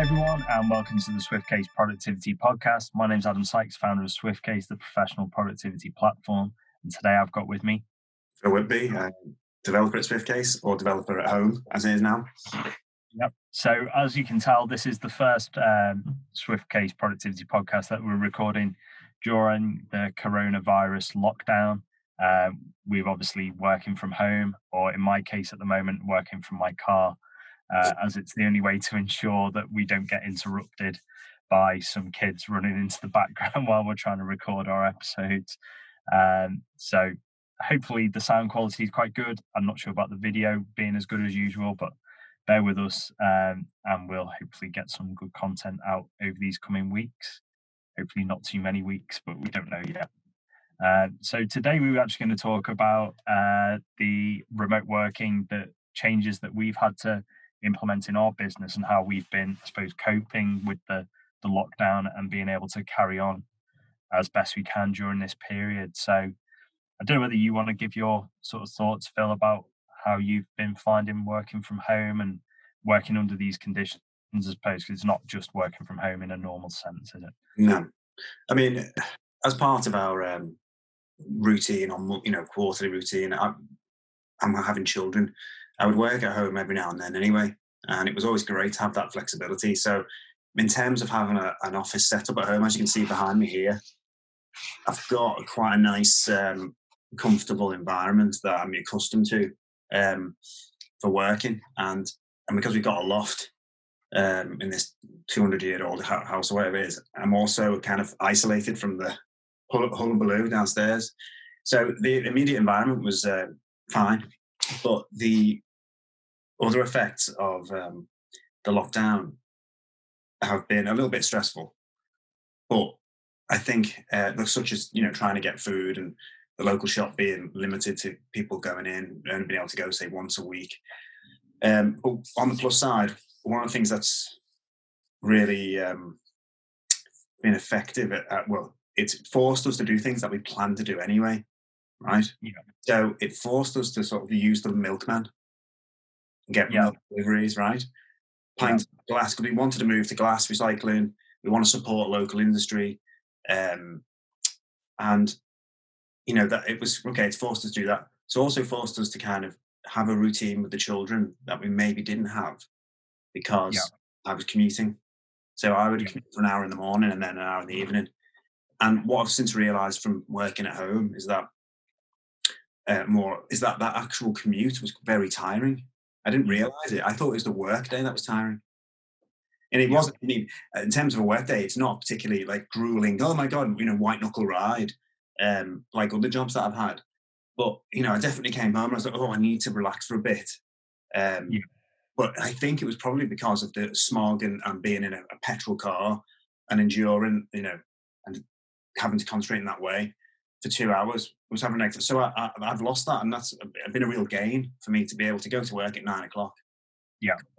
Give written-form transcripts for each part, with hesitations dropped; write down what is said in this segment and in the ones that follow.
everyone, and welcome to the SwiftCase Productivity Podcast. My name is Adam Sykes, founder of SwiftCase, the professional productivity platform. And today I've got with me Phil Whitby, developer at SwiftCase, or developer at home, as it is now. Yep. So as you can tell, this is the first SwiftCase Productivity Podcast that we're recording during the coronavirus lockdown. We're obviously working from home, or in my case at the moment, working from my car. As it's the only way to ensure that we don't get interrupted by some kids running into the background while we're trying to record our episodes. So hopefully the sound quality is quite good. I'm not sure about the video being as good as usual, but bear with us, and we'll hopefully get some good content out over these coming weeks. Hopefully not too many weeks, but we don't know yet. So today we were actually going to talk about the remote working, the changes that we've had to implement in our business and how we've been, I suppose, coping with the lockdown and being able to carry on as best we can during this period. So I don't know whether you want to give your sort of thoughts, Phil, about how you've been finding working from home and working under these conditions, I suppose, because it's not just working from home in a normal sense, is it? No, I mean, as part of our routine, or quarterly routine, I'm having children. I would work at home every now and then anyway, and it was always great to have that flexibility. So, in terms of having an office set up at home, as you can see behind me here, I've got quite a nice, comfortable environment that I'm accustomed to for working, and because we've got a loft in this 200-year-old house or whatever it is, I'm also kind of isolated from the hullabaloo downstairs. So the immediate environment was fine, but the other effects of the lockdown have been a little bit stressful. But I think such as trying to get food and the local shop being limited to people going in and being able to go say once a week. But on the plus side, one of the things that's really been effective it's forced us to do things that we planned to do anyway, right? Yeah. So it forced us to sort of use the milkman and get milk deliveries, right? Pint glass, because we wanted to move to glass recycling. We want to support local industry, and that it was okay. It's forced us to do that. It's also forced us to kind of have a routine with the children that we maybe didn't have because I was commuting. So I would commute for an hour in the morning and then an hour in the evening. And what I've since realised from working at home is that that actual commute was very tiring. I didn't realise it. I thought it was the work day that was tiring. And it wasn't. I mean, in terms of a work day, it's not particularly like grueling. Oh my god, white knuckle ride, like other jobs that I've had. But I definitely came home and I was like, oh, I need to relax for a bit. But I think it was probably because of the smog and being in a petrol car and enduring, and having to concentrate in that way for 2 hours was having negative. So I've lost that, and that's been a real gain for me to be able to go to work at 9 o'clock.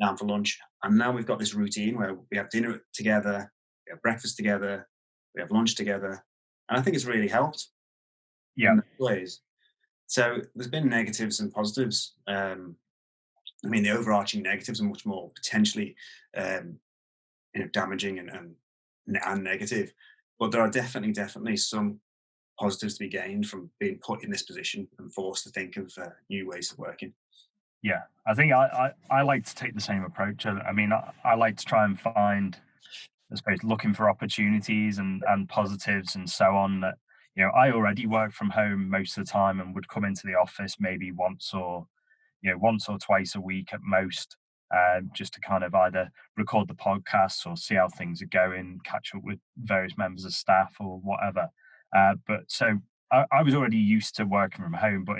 Down for lunch, and now we've got this routine where we have dinner together, we have breakfast together, we have lunch together, and I think it's really helped. In those ways. So there's been negatives and positives. I mean, the overarching negatives are much more potentially, damaging and negative, but there are definitely some positives to be gained from being put in this position and forced to think of new ways of working. Yeah, I think I like to take the same approach. I mean, I like to try and find, I suppose, looking for opportunities and positives and so on. That I already work from home most of the time and would come into the office maybe once or twice a week at most, just to kind of either record the podcasts or see how things are going, catch up with various members of staff or whatever. But so I was already used to working from home, but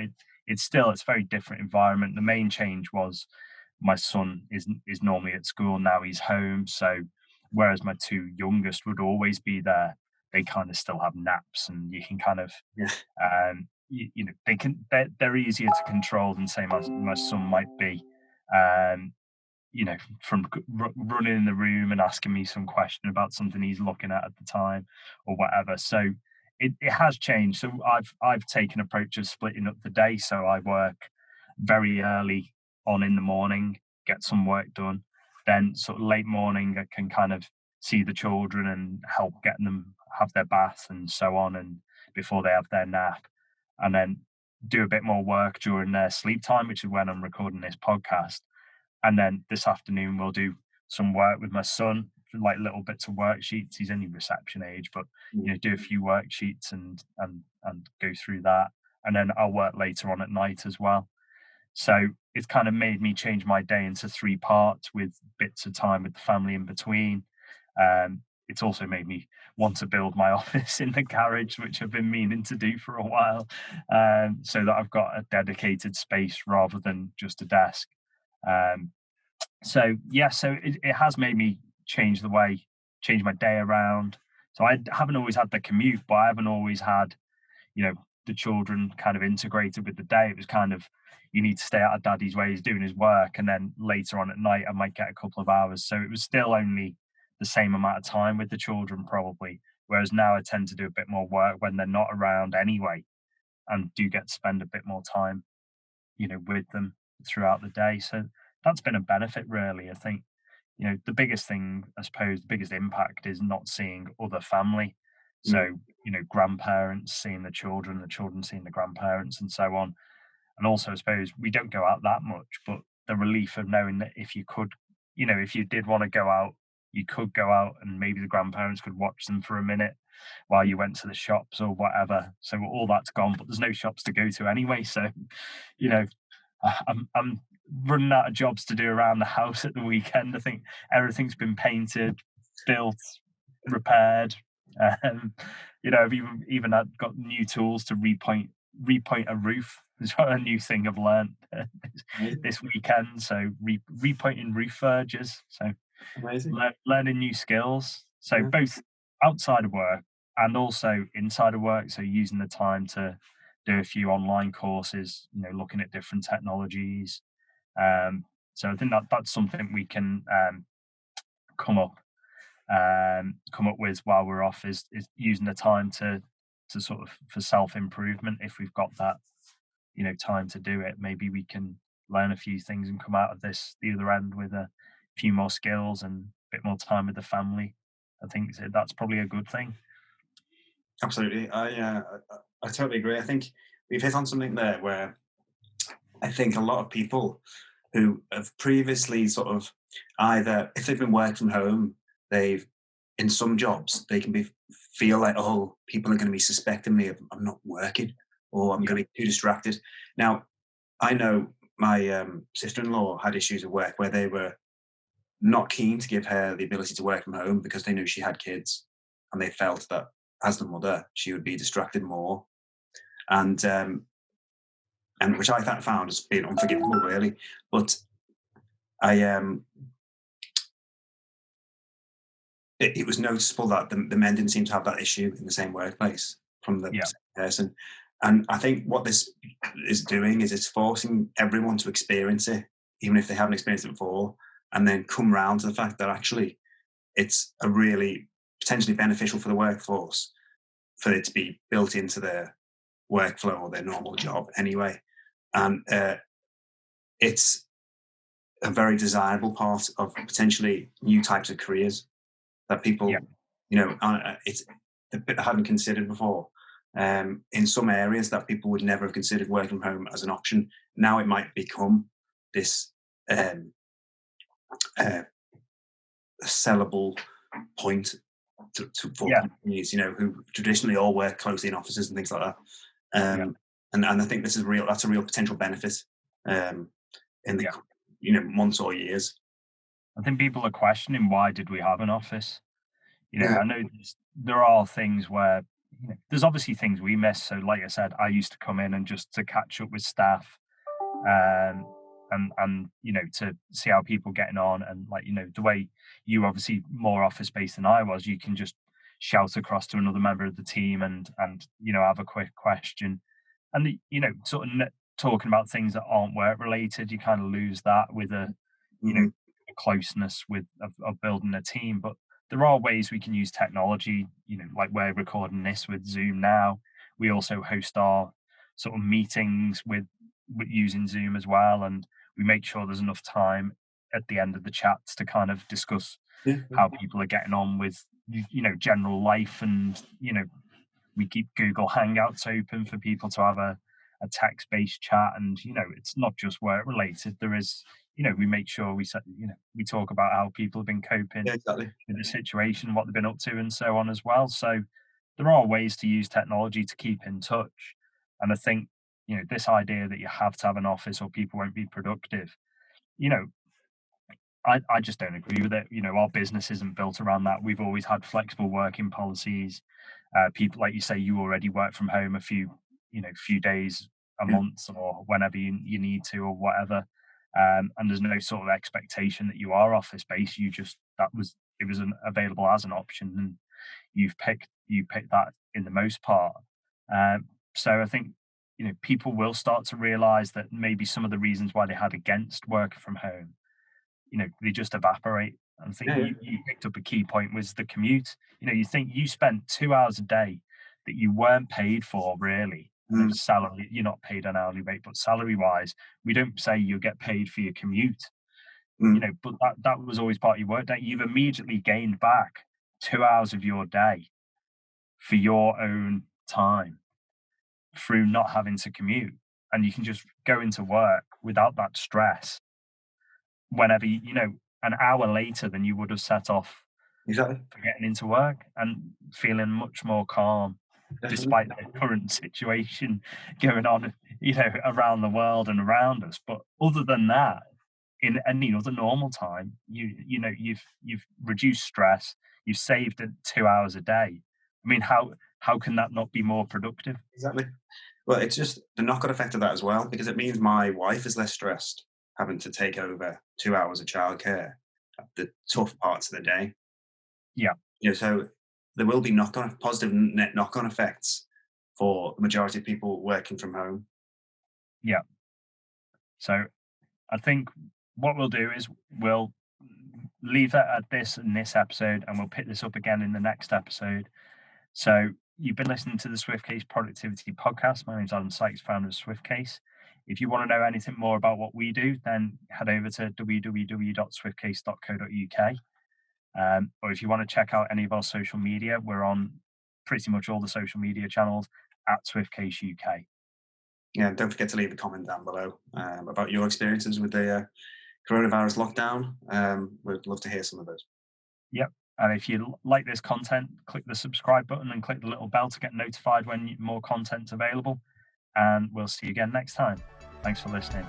it's a very different environment. The main change was my son is normally at school, now he's home. So whereas my two youngest would always be there, they kind of still have naps, and you can kind of they're easier to control than say my son might be, from running in the room and asking me some question about something he's looking at the time or whatever. So it has changed. So I've taken approach of splitting up the day. So I work very early on in the morning, get some work done, then sort of late morning I can kind of see the children and help getting them have their bath and so on, and before they have their nap, and then do a bit more work during their sleep time, which is when I'm recording this podcast. And then this afternoon we'll do some work with my son, like little bits of worksheets. He's only reception age, but Mm. do a few worksheets and go through that. And then I'll work later on at night as well. So it's kind of made me change my day into three parts with bits of time with the family in between. It's also made me want to build my office in the garage, which I've been meaning to do for a while, so that I've got a dedicated space rather than just a desk. Um, so yeah, so it has made me change my day around. So I haven't always had the commute, but I haven't always had, the children kind of integrated with the day. It was kind of, you need to stay out of daddy's way, he's doing his work, and then later on at night I might get a couple of hours. So it was still only the same amount of time with the children probably. Whereas now I tend to do a bit more work when they're not around anyway, and do get to spend a bit more time, with them throughout the day. So that's been a benefit really. I think, the biggest thing, I suppose, the biggest impact is not seeing other family. Mm. So, grandparents seeing the children seeing the grandparents, and so on. And also, I suppose we don't go out that much, but the relief of knowing that if you could, if you did want to go out, you could go out and maybe the grandparents could watch them for a minute while you went to the shops or whatever. So all that's gone, but there's no shops to go to anyway. So, you know, I'm running out of jobs to do around the house at the weekend. I think everything's been painted, built, repaired. Um, I've even got new tools to repoint a roof. It's a new thing I've learned Amazing. this weekend. So repointing roof verges. So Amazing. learning new skills. So Yeah. both outside of work and also inside of work. So using the time to do a few online courses. Looking at different technologies. So I think that's something we can come up come up with while we're off is using the time to sort of for self improvement. If we've got that, time to do it, maybe we can learn a few things and come out of this the other end with a few more skills and a bit more time with the family. I think that's probably a good thing. Absolutely. I totally agree. I think we've hit on something there where I think a lot of people who have previously sort of either, if they've been working from home, they've in some jobs they can feel like, oh, people are going to be suspecting me of I'm not working, or I'm Yeah, going to be too distracted. Now, I know my sister-in-law had issues at work where they were not keen to give her the ability to work from home because they knew she had kids, and they felt that as the mother she would be distracted more, and which I found as being unforgivable, really. But I it was noticeable that the men didn't seem to have that issue in the same workplace from the yeah, same person. And I think what this is doing is it's forcing everyone to experience it, even if they haven't experienced it before, and then come round to the fact that actually it's a really potentially beneficial for the workforce for it to be built into their workflow or their normal job anyway. And it's a very desirable part of potentially new types of careers that yeah, people, it's a bit I hadn't considered before. In some areas that people would never have considered working from home as an option, now it might become this um, uh, sellable point for yeah, companies, who traditionally all work closely in offices and things like that. yeah, And I think this is real. That's a real potential benefit um, in the yeah. months or years. I think people are questioning, why did we have an office? Yeah. I know there are things where, there's obviously things we miss. So, like I said, I used to come in and just to catch up with staff, um, and to see how people getting on, and like the way you obviously more office based than I was, you can just shout across to another member of the team and have a quick question, and sort of talking about things that aren't work related. You kind of lose that with Mhm. a closeness of building a team. But there are ways we can use technology. Like we're recording this with Zoom now. We also host our sort of meetings with using Zoom as well, and we make sure there's enough time at the end of the chats to kind of discuss Yeah, how people are getting on with general life, and we keep Google Hangouts open for people to have a text-based chat, and it's not just work related. There is, we make sure we talk about how people have been coping yeah, exactly. with the situation, what they've been up to, and so on as well. So there are ways to use technology to keep in touch, and I think this idea that you have to have an office or people won't be productive, you know, I just don't agree with it. Our business isn't built around that. We've always had flexible working policies. People, like you say, you already work from home a few days a Yeah, month or whenever you need to or whatever. And there's no sort of expectation that you are office based. It was available as an option, and you picked that in the most part. So I think people will start to realize that maybe some of the reasons why they had against working from home, they just evaporate. And I think yeah, yeah. you picked up a key point, was the commute. You think you spent 2 hours a day that you weren't paid for, really. I know Mm, salary, you're not paid an hourly rate, but salary wise, we don't say you get paid for your commute. mm, But that was always part of your work day. You've immediately gained back 2 hours of your day for your own time through not having to commute. And you can just go into work without that stress whenever an hour later than you would have set off exactly. for getting into work, and feeling much more calm Definitely. despite the current situation going on, around the world and around us. But other than that, in any other normal time, you've reduced stress, you've saved 2 hours a day. I mean, how can that not be more productive? Exactly. Well, it's just the knock-on effect of that as well, because it means my wife is less stressed having to take over 2 hours of childcare at the tough parts of the day. Yeah, So there will be positive net knock-on effects for the majority of people working from home. yeah. So I think what we'll do is we'll leave it at this in this episode, and we'll pick this up again in the next episode. So you've been listening to the SwiftCase Productivity Podcast. My name's Adam Sykes, founder of SwiftCase. If you want to know anything more about what we do, then head over to www.swiftcase.co.uk. Or if you want to check out any of our social media, we're on pretty much all the social media channels at SwiftCase UK. Yeah, don't forget to leave a comment down below about your experiences with the coronavirus lockdown. We'd love to hear some of those. Yep. And if you like this content, click the subscribe button and click the little bell to get notified when more content's available. And we'll see you again next time. Thanks for listening.